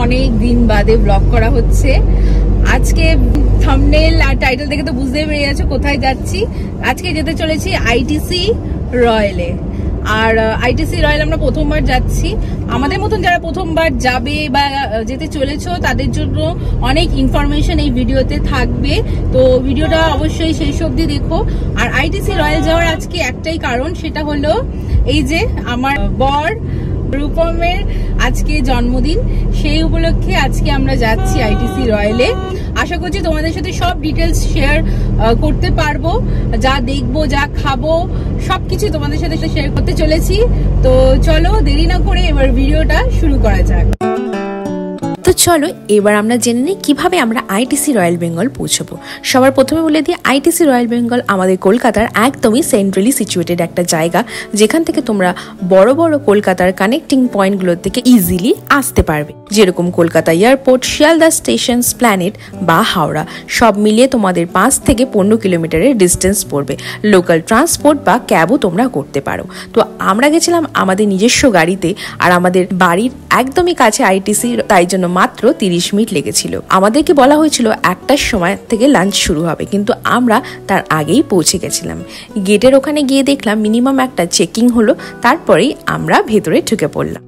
অনেক দিন বাদে ব্লগ করা হচ্ছে। আজকে থাম্বনেল আর টাইটেল দেখে তো বুঝতেই পেরে যাচ্ছ কোথায় যাচ্ছি। আজকে যেতে চলেছি আইটিসি রয়্যালে। আর আইটিসি রয়্যাল আমরা প্রথমবার যাচ্ছি। আমাদের মতন যারা প্রথমবার যাবে বা যেতে চলেছো তাদের জন্য অনেক ইনফরমেশন এই ভিডিওতে থাকবে, তো ভিডিওটা অবশ্যই শেষ অবধি দেখো। আর আইটিসি রয়্যাল যাওয়ার আজকে একটাই কারণ, সেটা হলো এই যে আমার বর রূপমের আজকে জন্মদিন, সেই উপলক্ষে আজকে আমরা যাচ্ছি আইটিসি রয়্যালে। আশা করছি তোমাদের সাথে সব ডিটেলস শেয়ার করতে পারবো, যা দেখবো যা খাবো সবকিছু তোমাদের সাথে শেয়ার করতে চলেছি। তো চলো দেরি না করে এবার ভিডিওটা শুরু করা যাক। তো চলো এবার আমরা জেনে নিই কিভাবে আমরা আইটিসি রয়্যাল বেঙ্গল পৌঁছবো। সবার প্রথমে বলে দিই, আইটিসি রয়্যাল বেঙ্গল আমাদের কলকাতার একদমই সেন্ট্রালি সিচুয়েটেড একটা জায়গা, যেখান থেকে তোমরা বড় বড় কলকাতার কানেক্টিং পয়েন্টগুলোর থেকে ইজিলি আসতে পারবে। যেরকম Kolkata airport, Sealdah station, planet বা হাওড়া সব মিলিয়ে তোমাদের 5 থেকে 15 কিলোমিটারের ডিস্টেন্স পড়বে। লোকাল ট্রান্সপোর্ট বা ক্যাবও তোমরা করতে পারো। তো আমরা গেছিলাম আমাদের নিজস্ব গাড়িতে, আর আমাদের বাড়ির একদমই কাছে আইটিসি, তাই জন্য মাত্র 30 মিনিট লেগেছিল। আমাদেরকে বলা হয়েছিল 1টার সময় থেকে লাঞ্চ শুরু হবে, কিন্তু আমরা তার আগেই পৌঁছে গেছিলাম। গেটের ওখানে গিয়ে দেখলাম মিনিমাম একটা চেকিং হলো, তারপরেই আমরা ভেতরে ঢুকে পড়লাম।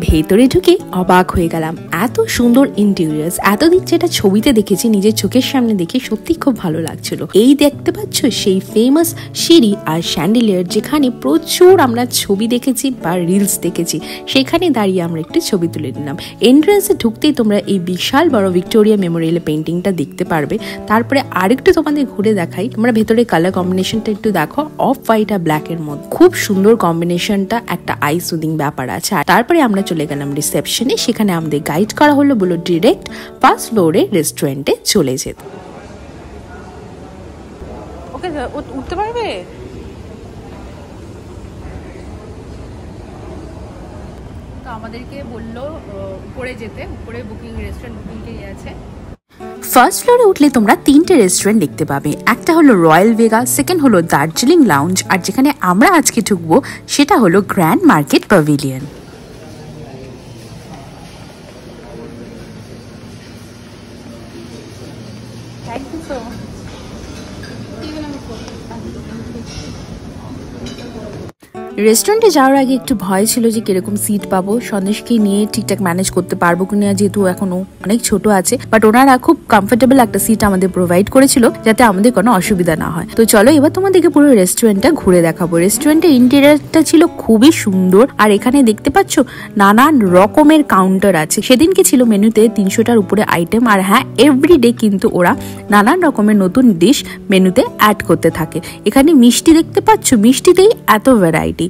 ভেতরে ঢুকে অবাক হয়ে গেলাম, এত সুন্দর ইন্টেরিয়ার্স। এতদিন যেটা ছবিতে দেখেছি, নিজের চোখের সামনে দেখে সত্যি খুব ভালো লাগছিল। এই দেখতে পাচ্ছ সেই ফেমাস সিঁড়ি আর স্যান্ডেলিয়ার, যেখানে প্রচুর আমরা ছবি দেখেছি বা রিলস দেখেছি, সেখানে দাঁড়িয়ে আমরা একটু ছবি তুলে নিলাম। এন্ট্রান্সে ঢুকতেই তোমরা এই বিশাল বড় ভিক্টোরিয়া মেমোরিয়াল পেন্টিংটা দেখতে পারবে। তারপরে আরেকটু তোমাদের ঘুরে দেখাই, তোমরা ভেতরে কালার কম্বিনেশনটা একটু দেখো, অফ হোয়াইট আর ব্ল্যাক এর মধ্যে খুব সুন্দর কম্বিনেশনটা, একটা আই সুদিং ব্যাপার আছে। আর তারপরে আমরা চলে গেলাম রিসেপশনে, সেখানে আমাদের গাইড করা হলো, বলো ডিরেক্ট ফার্স্ট ফ্লোরে রেস্টুরেন্টে চলে যেত। ওকে উঠতে পারবে? তো আমাদেরকে বললো উপরে যেতে, উপরে বুকিং রেস্টুরেন্ট বুকিং আছে। ফার্স্ট ফ্লোরে উঠলে তোমরা 3টে রেস্টুরেন্ট দেখতে পাবে। একটা হলো রয়্যাল ভেগা, সেকেন্ড হলো দার্জিলিং লাউঞ্জ, আর যেখানে আমরা আজকে ঢুকবো সেটা হলো গ্র্যান্ড মার্কেট প্যাভিলিয়ন। রেস্টুরেন্টে যাওয়ার আগে একটু ভয় ছিল যে কিরকম সিট পাবো, সন্দেশকে নিয়ে ঠিকঠাক ম্যানেজ করতে পারবো কিনা, যেহেতু এখনো অনেক ছোট আছে। বাট ওনারা খুব কমফোর্টেবল একটা সিট আমাদের প্রোভাইড করেছিল, যাতে আমাদের কোনো অসুবিধা না হয়। তো চলো এবার তোমাদেরকে পুরো রেস্টুরেন্টটা ঘুরে দেখাবো। রেস্টুরেন্টের ইন্টেরিয়রটা ছিল খুবই সুন্দর, আর এখানে দেখতে পাচ্ছ নানান রকমের কাউন্টার আছে। সেদিনকে ছিল মেনুতে 300টার উপরে আইটেম, আর হ্যাঁ, এভরিডে কিন্তু ওরা নানান রকমের নতুন ডিশ মেনুতে অ্যাড করতে থাকে। এখানে মিষ্টি দেখতে পাচ্ছ, মিষ্টিতেই এত ভ্যারাইটি।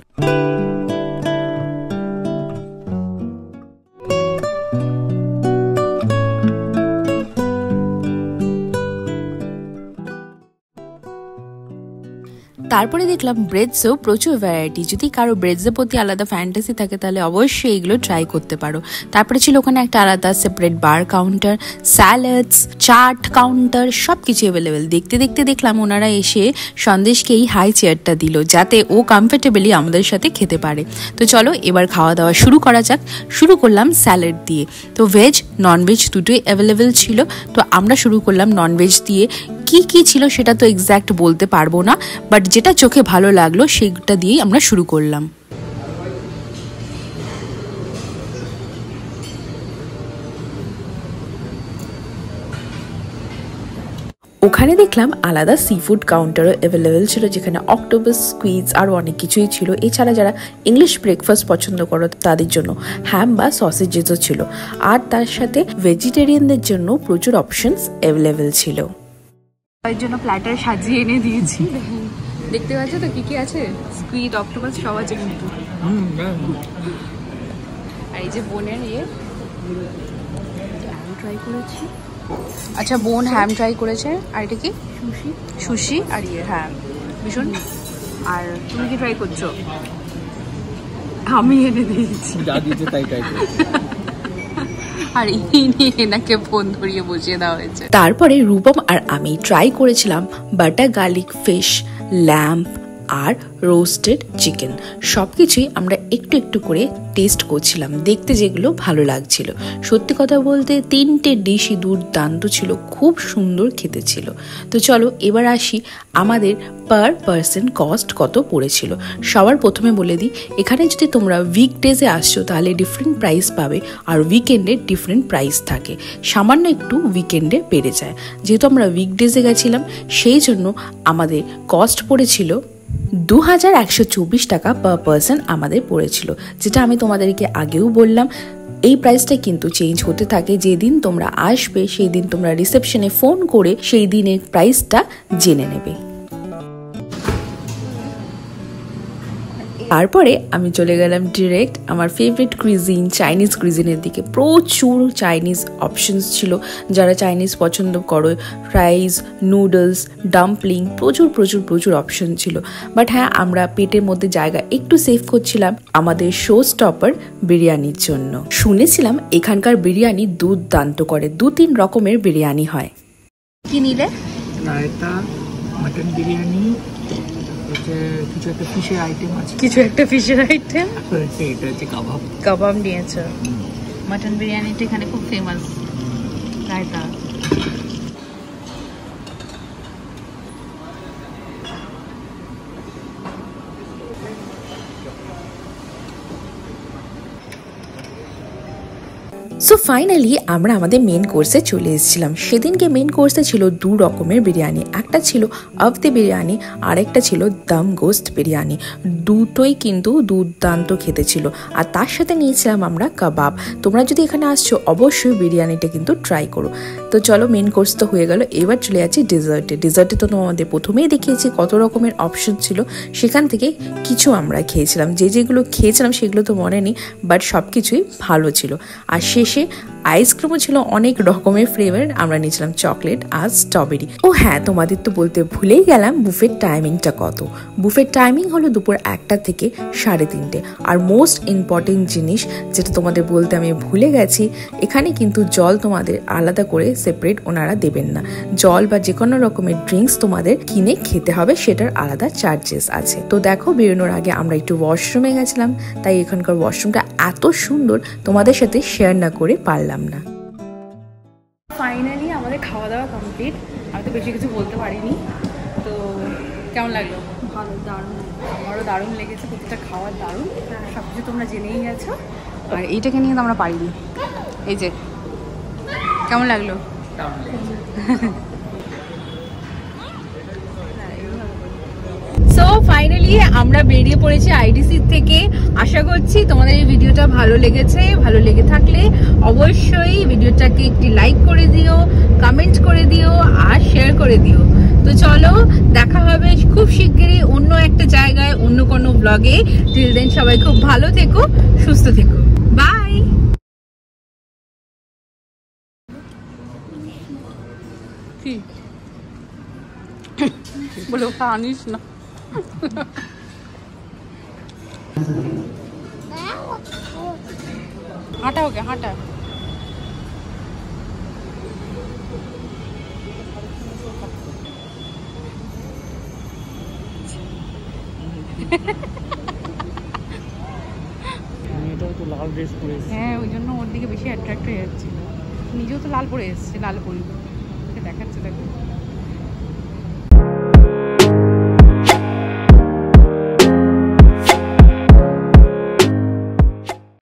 তারপরে দেখলাম ব্রেডসও প্রচুর ভ্যারাইটি। যদি কারো ব্রেডসের প্রতি আলাদা ফ্যান্টাসি থাকে তাহলে অবশ্যই এগুলো ট্রাই করতে পারো। তারপরে ছিল ওখানে একটা আলাদা সেপারেট বার কাউন্টার, স্যালাডস, চাট কাউন্টার, সবকিছু অ্যাভেলেবেল। দেখতে দেখতে দেখলাম ওনারা এসে সন্দেশকে এই হাই চেয়ারটা দিল, যাতে ও কমফোর্টেবলি আমাদের সাথে খেতে পারে। তো চলো এবার খাওয়া দাওয়া শুরু করা যাক। শুরু করলাম স্যালাড দিয়ে। তো ভেজ ননভেজ দুটোই অ্যাভেলেবেল ছিল। তো আমরা শুরু করলাম ননভেজ দিয়ে। কি কি ছিল সেটা তো এক্স্যাক্ট বলতে পারবো না, বাট যেটা চোখে ভালো লাগলো সেটা দিয়েই আমরা শুরু করলাম। ওখানে দেখলাম আলাদা সি ফুড কাউন্টারও অ্যাভেলেবেল ছিল, যেখানে অক্টোপাস, স্কুইজ আরও অনেক কিছুই ছিল। এছাড়া যারা ইংলিশ ব্রেকফাস্ট পছন্দ করো তাদের জন্য হ্যাম বা সসেজেসও ছিল, আর তার সাথে ভেজিটেরিয়ানদের জন্য প্রচুর অপশনস অ্যাভেলেবেল ছিল। তার জন্য প্ল্যাটার সাজিয়ে এনে দিয়েছি। দেখতে পাচ্ছ তো কি কি আছে, স্কুইড, অক্টোপাস সব আছে কিন্তু। আর এই যে বোনের ট্রাই করেছি। আচ্ছা, বোন হ্যাম ট্রাই করেছে। আর এটা কি? সুশি। সুশি আর হ্যাঁ ভীষণ। আর তুমি কি ট্রাই করছো? আমি এনে দিয়েছি, যা দিয়েছে তাই ট্রাই করেছি। আর এনাকে ফোন ধরিয়ে বসিয়ে দেওয়া হয়েছে। তারপরে রূপম আর আমি ট্রাই করেছিলাম বাটার গার্লিক ফিশ, ল্যাম্প আর রোস্টেড চিকেন। সব কিছুই আমরা একটু একটু করে টেস্ট করছিলাম, দেখতে যেগুলো ভালো লাগছিল। সত্যি কথা বলতে 3টে ডিশই দুর্দান্ত ছিল, খুব সুন্দর খেতে ছিল। তো চলো এবার আসি আমাদের পার পার্সন কস্ট কত পড়েছিল। সবার প্রথমে বলে দিই, এখানে যদি তোমরা উইকডেজে আসছো তাহলে ডিফারেন্ট প্রাইস পাবে, আর উইকেন্ডে ডিফারেন্ট প্রাইস থাকে। সামান্য একটু উইকেন্ডে বেড়ে যায়। যেহেতু আমরা উইকডেজে গেছিলাম সেই জন্য আমাদের কস্ট পড়েছিল 2124 টাকা পার পার্সন আমাদের পড়েছিল। যেটা আমি তোমাদেরকে আগেও বললাম, এই প্রাইসটা কিন্তু চেঞ্জ হতে থাকে। যেদিন তোমরা আসবে সেই দিন তোমরা রিসেপশনে ফোন করে সেই দিনের প্রাইসটা জেনে নেবে। তারপরে আমি চলে গেলাম ডিরেক্ট আমার ফেভারিট কুইজিন চাইনিজ কুইজিনের দিকে। প্রচুর চাইনিজ অপশনস ছিল, যারা চাইনিজ পছন্দ করো, ফ্রাইজ, নুডলস, ডাম্পলিং, প্রচুর প্রচুর প্রচুর অপশন ছিল। বাট হ্যাঁ, আমরা পেটের মধ্যে জায়গা একটু সেভ করছিলাম আমাদের শো স্টপার বিরিয়ানির জন্য। শুনেছিলাম এখানকার বিরিয়ানি দুর্দান্ত করে, 2-3 রকমের বিরিয়ানি হয়। কি নিলে? রায়তা, মাটন বিরিয়ানি, কিছু একটা ফিশের আইটেম আছে। কিছু একটা ফিশের আইটেম, এটা হচ্ছে কাবাব। কাবাব নিয়েছো। মাটন বিরিয়ানিটা এখানে খুব ফেমাস। রায়তা। সো ফাইনালি আমরা আমাদের মেন কোর্সে চলে এসেছিলাম। সেদিনকে মেন কোর্সে ছিল 2 রকমের বিরিয়ানি, একটা ছিল আফদি বিরিয়ানি আর একটা ছিল দম গোস্ত বিরিয়ানি। দুটোই কিন্তু দুর্দান্ত খেতে ছিল। আর তার সাথে নিয়েছিলাম আমরা কাবাব। তোমরা যদি এখানে আসছো অবশ্যই বিরিয়ানিটা কিন্তু ট্রাই করো। তো চলো, মেন কোর্স তো হয়ে গেল, এবার চলে যাচ্ছি ডেজার্টে। ডেজার্টে তো তোমাদের প্রথমেই দেখিয়েছি কত রকমের অপশন ছিল, সেখান থেকে কিছু আমরা খেয়েছিলাম। যেগুলো খেয়েছিলাম সেগুলো তো মনে নেই, বাট সব কিছুই ভালো ছিল। আর শেষে আইসক্রিমও ছিল অনেক রকমের ফ্লেভার। আমরা নিয়েছিলাম চকলেট আর স্ট্রবেরি। ও হ্যাঁ, তোমাদের তো বলতে ভুলেই গেলাম বুফের টাইমিংটা কত। বুফের টাইমিং হলো দুপুর 1টা থেকে 3:30। আর মোস্ট ইম্পর্টেন্ট জিনিস যেটা তোমাদের বলতে আমি ভুলে গেছি, এখানে কিন্তু জল তোমাদের আলাদা করে সেপারেট ওনারা দেবেন না। জল বা যে কোনো রকমের ড্রিঙ্কস তোমাদের কিনে খেতে হবে, সেটার আলাদা চার্জেস আছে। তো দেখো, বেরোনোর আগে আমরা একটু ওয়াশরুমে গেছিলাম, তাই এখানকার ওয়াশরুমটা এত সুন্দর তোমাদের সাথে শেয়ার না করে পারলাম না। ফাইনালি আমাদের খাওয়া দাওয়া কমপ্লিট। আমি তো বেশি কিছু বলতে পারিনি। তো কেমন লাগলো? ভালো, দারুণ। আমারও দারুণ লেগেছে, প্রতিটা খাওয়ার দারুণ। সব কিছু তোমরা জেনেই গেছো। আর এইটাকে নিয়ে তো আমরা পারিনি। এই যে, কেমন লাগলো? সো ফাইনালি আমরা বেরিয়ে পড়েছি আইটিসি থেকে। আশা করছি তোমাদের এই ভিডিওটা ভালো লেগেছে। ভালো লেগে থাকলে অবশ্যই ভিডিওটাকে একটি লাইক করে দিও, কমেন্ট করে দিও আর শেয়ার করে দিও। তো চলো, দেখা হবে খুব শিগগিরই অন্য একটা জায়গায়, অন্য কোনো ব্লগে। টিল দেন সবাই খুব ভালো থেকো, সুস্থ থেকো। বাই। কি বলো? আনিস না। হাঁটা ওকে, হাঁটা। লাল ড্রেস পরে, হ্যাঁ, ওই জন্য ওর দিকে বেশি অ্যাট্রাক্ট হয়ে যাচ্ছিল। নিজেও তো লাল পরে এসছে, লাল পরি দেখাচ্ছে। দেখো।